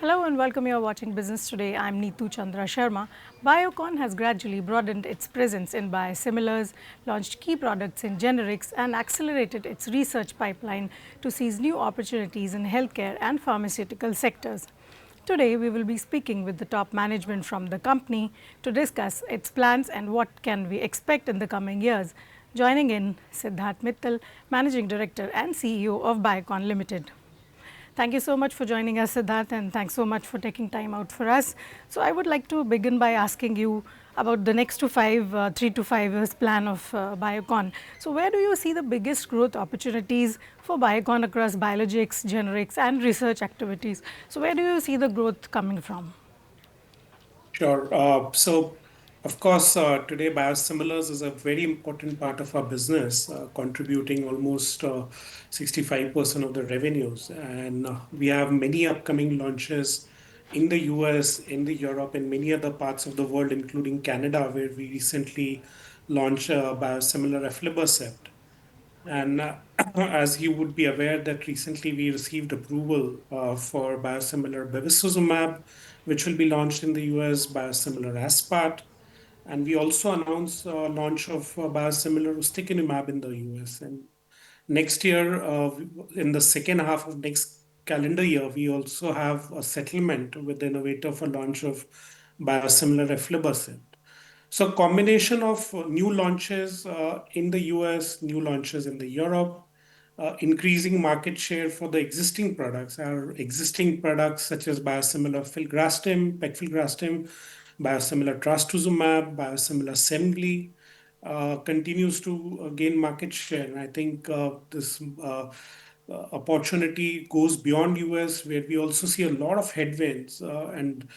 Hello and welcome. You are watching Business Today. I'm Neetu Chandra Sharma. Biocon has gradually broadened its presence in biosimilars, launched key products in generics, and accelerated its research pipeline to seize new opportunities in healthcare and pharmaceutical sectors. Today, we will be speaking with the top management from the company to discuss its plans and what can we expect in the coming years. Joining in, Siddharth Mittal, Managing Director and CEO of Biocon Limited. Thank you so much for joining us, Siddharth, and thanks so much for taking time out for us. So I would like to begin by asking you about the next 3 to 5 years plan of Biocon. So where do you see the biggest growth opportunities for Biocon across biologics, generics, and research activities? So where do you see the growth coming from? Sure. Of course, today biosimilars is a very important part of our business, contributing almost 65% of the revenues. And we have many upcoming launches in the US, in the Europe, and many other parts of the world, including Canada, where we recently launched a biosimilar aflibercept. And as you would be aware that recently we received approval for biosimilar bevacizumab, which will be launched in the US, biosimilar aspart. And we also announced launch of biosimilar ustekinumab in the US. And next year, in the second half of next calendar year, we also have a settlement with the innovator for launch of biosimilar aflibercept. So combination of new launches in the US, new launches in the Europe, increasing market share for the existing products. Our existing products such as biosimilar filgrastim, pegfilgrastim, biosimilar trastuzumab, biosimilar Semglee, continues to gain market share. And I think this opportunity goes beyond US, where we also see a lot of headwinds and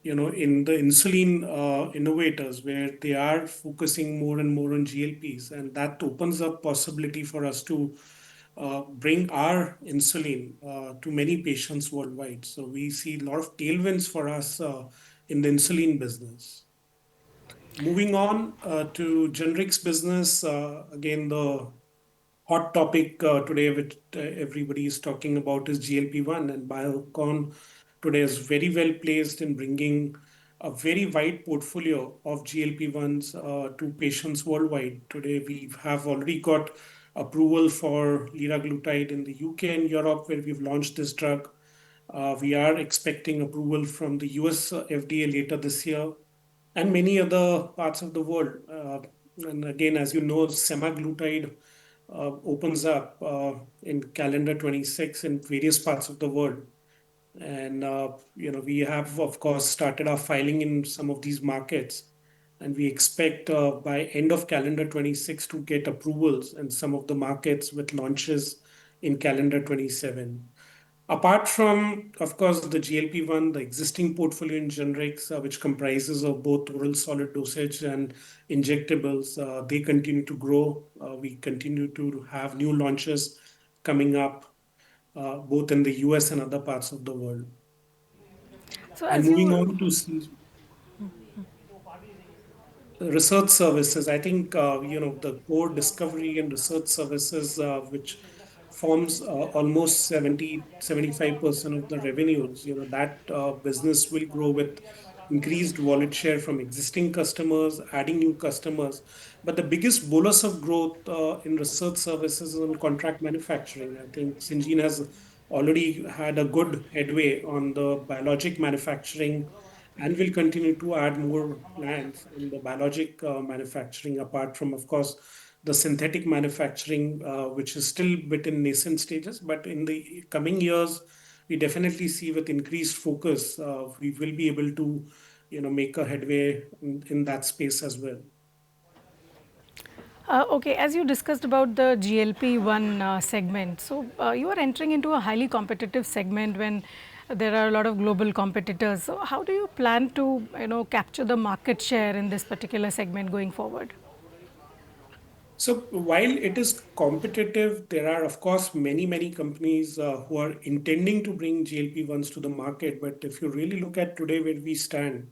in the insulin innovators, where they are focusing more and more on GLPs, and that opens up possibility for us to bring our insulin to many patients worldwide. So we see a lot of tailwinds for us in the insulin business. Moving on to generics business, again, the hot topic today, which everybody is talking about, is GLP-1, and Biocon today is very well placed in bringing a very wide portfolio of GLP-1s to patients worldwide. Today, we have already got approval for liraglutide in the UK and Europe, where we've launched this drug. We are expecting approval from the US FDA later this year and many other parts of the world. And again, as you know, semaglutide opens up in calendar 26 in various parts of the world. And we have, of course, started our filing in some of these markets. And we expect by end of calendar 26 to get approvals in some of the markets with launches in calendar 27. Apart from, of course, the GLP-1, the existing portfolio in generics, which comprises of both oral solid dosage and injectables, they continue to grow. We continue to have new launches coming up, both in the US and other parts of the world. So And as moving you on to research services, I think the core discovery and research services, which forms almost 75% of the revenues, that business will grow with increased wallet share from existing customers, adding new customers. But the biggest bolus of growth in research services is on contract manufacturing. I think Syngene has already had a good headway on the biologic manufacturing and will continue to add more plants in the biologic manufacturing, apart from, of course, the synthetic manufacturing, which is still bit in nascent stages. But in the coming years, we definitely see with increased focus, we will be able to, make a headway in that space as well. Okay, as you discussed about the GLP-1 segment, so you are entering into a highly competitive segment when there are a lot of global competitors. So how do you plan to, capture the market share in this particular segment going forward? So while it is competitive, there are, of course, many companies who are intending to bring GLP-1s to the market. But if you really look at today where we stand,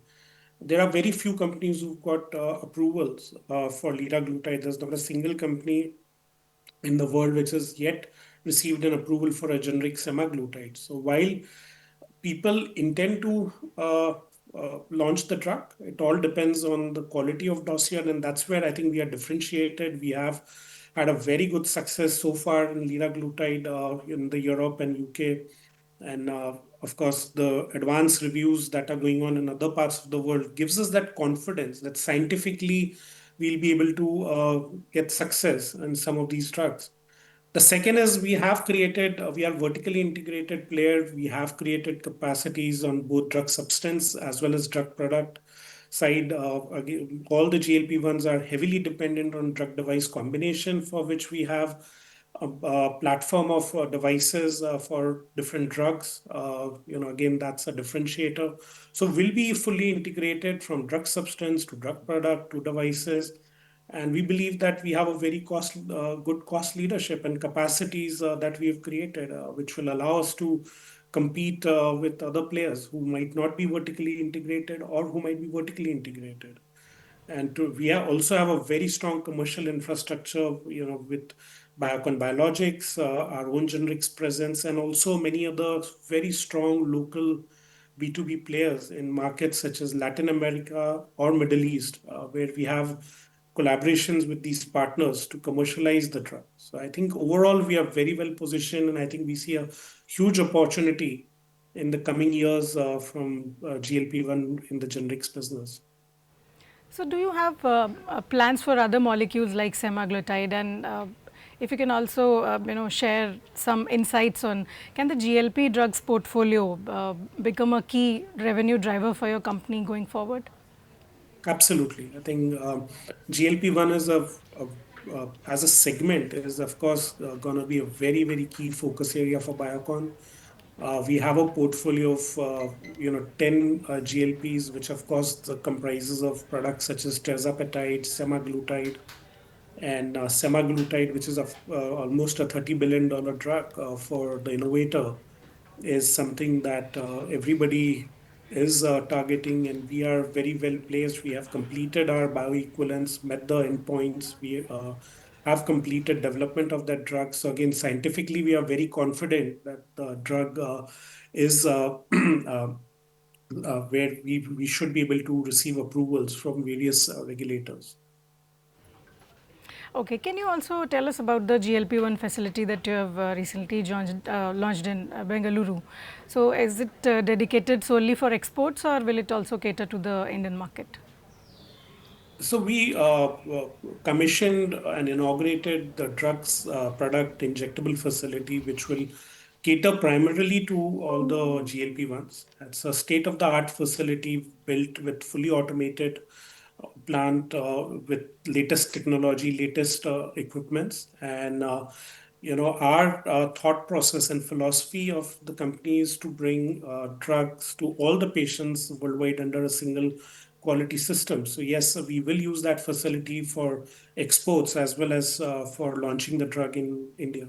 there are very few companies who've got approvals for liraglutide. There's not a single company in the world which has yet received an approval for a generic semaglutide. So while people intend to launch the drug. It all depends on the quality of dossier, and that's where I think we are differentiated. We have had a very good success so far in liraglutide in the Europe and UK, and of course the advanced reviews that are going on in other parts of the world gives us that confidence that scientifically we'll be able to get success in some of these drugs. The second is we are vertically integrated player. We have created capacities on both drug substance as well as drug product side. Again, all the GLP-1s are heavily dependent on drug device combination, for which we have a platform of devices for different drugs. Again, that's a differentiator. So we'll be fully integrated from drug substance to drug product to devices. And we believe that we have a very good cost leadership and capacities that we have created, which will allow us to compete with other players who might not be vertically integrated or who might be vertically integrated. We also have a very strong commercial infrastructure, with Biocon Biologics, our own generics presence, and also many other very strong local B2B players in markets such as Latin America or Middle East, where we have collaborations with these partners to commercialize the drug. So I think overall we are very well positioned, and I think we see a huge opportunity in the coming years from GLP-1 in the generics business. So, do you have plans for other molecules like semaglutide, and if you can also share some insights on, can the GLP drugs portfolio become a key revenue driver for your company going forward? Absolutely. I think GLP-1 as a segment is, of course, going to be a very, very key focus area for Biocon. We have a portfolio of 10 GLPs, which of course comprises of products such as tirzepatide, semaglutide, and semaglutide, which is almost a $30 billion drug for the innovator, is something that everybody is targeting, and we are very well placed. We have completed our bioequivalence, met the endpoints. We have completed development of that drug. So again, scientifically, we are very confident that the drug is where we should be able to receive approvals from various regulators. Okay, can you also tell us about the GLP-1 facility that you have recently launched in Bengaluru? So, is it dedicated solely for exports, or will it also cater to the Indian market? So we commissioned and inaugurated the drugs product injectable facility, which will cater primarily to all the GLP-1s. It's a state-of-the-art facility built with fully automated plant with latest technology, latest equipments, and our thought process and philosophy of the company is to bring drugs to all the patients worldwide under a single quality system. So yes, we will use that facility for exports as well as for launching the drug in India.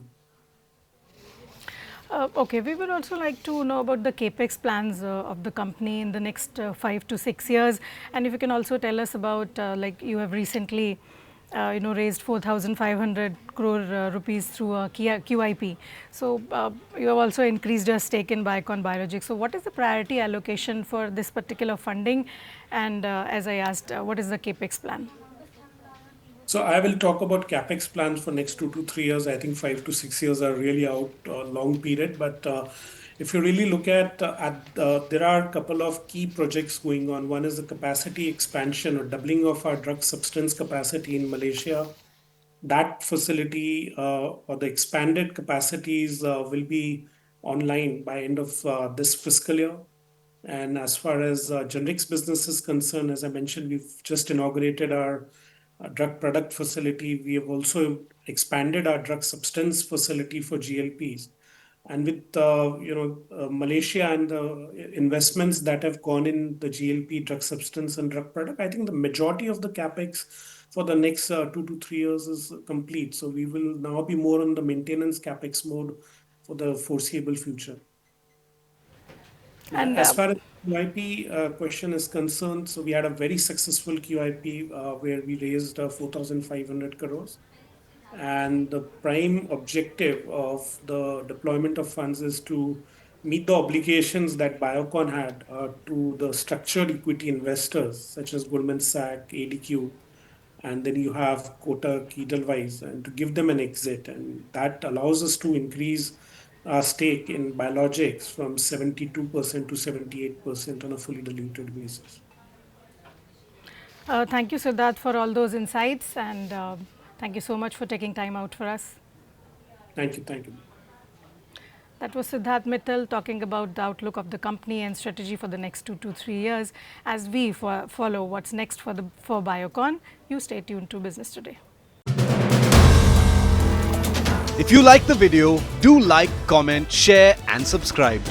Okay, we would also like to know about the Capex plans of the company in the next 5 to 6 years, and if you can also tell us about, like you have recently, raised 4,500 crore rupees through a QIP. So you have also increased your stake in Biocon Biologics. So what is the priority allocation for this particular funding? And as I asked, what is the Capex plan? So I will talk about capex plans for next 2 to 3 years. I think 5 to 6 years are really out long period. But if you really look there are a couple of key projects going on. One is the capacity expansion or doubling of our drug substance capacity in Malaysia. That facility or the expanded capacities will be online by end of this fiscal year. And as far as generics business is concerned, as I mentioned, we've just inaugurated our drug product facility. We have also expanded our drug substance facility for GLPs. And with Malaysia and the investments that have gone in the GLP drug substance and drug product, I think the majority of the capex for the next 2 to 3 years is complete. So we will now be more on the maintenance capex mode for the foreseeable future. And As far as QIP question is concerned, so we had a very successful QIP where we raised 4,500 crores. And the prime objective of the deployment of funds is to meet the obligations that Biocon had to the structured equity investors such as Goldman Sachs, ADQ, and then you have Kotak, Edelweiss, and to give them an exit. And that allows us to increase our stake in biologics from 72% to 78% on a fully diluted basis. Thank you, Siddharth, for all those insights, and thank you so much for taking time out for us. Thank you. Thank you. That was Siddharth Mittal talking about the outlook of the company and strategy for the next 2 to 3 years. As we follow what's next for Biocon, you stay tuned to Business Today. If you like the video, do like, comment, share and subscribe.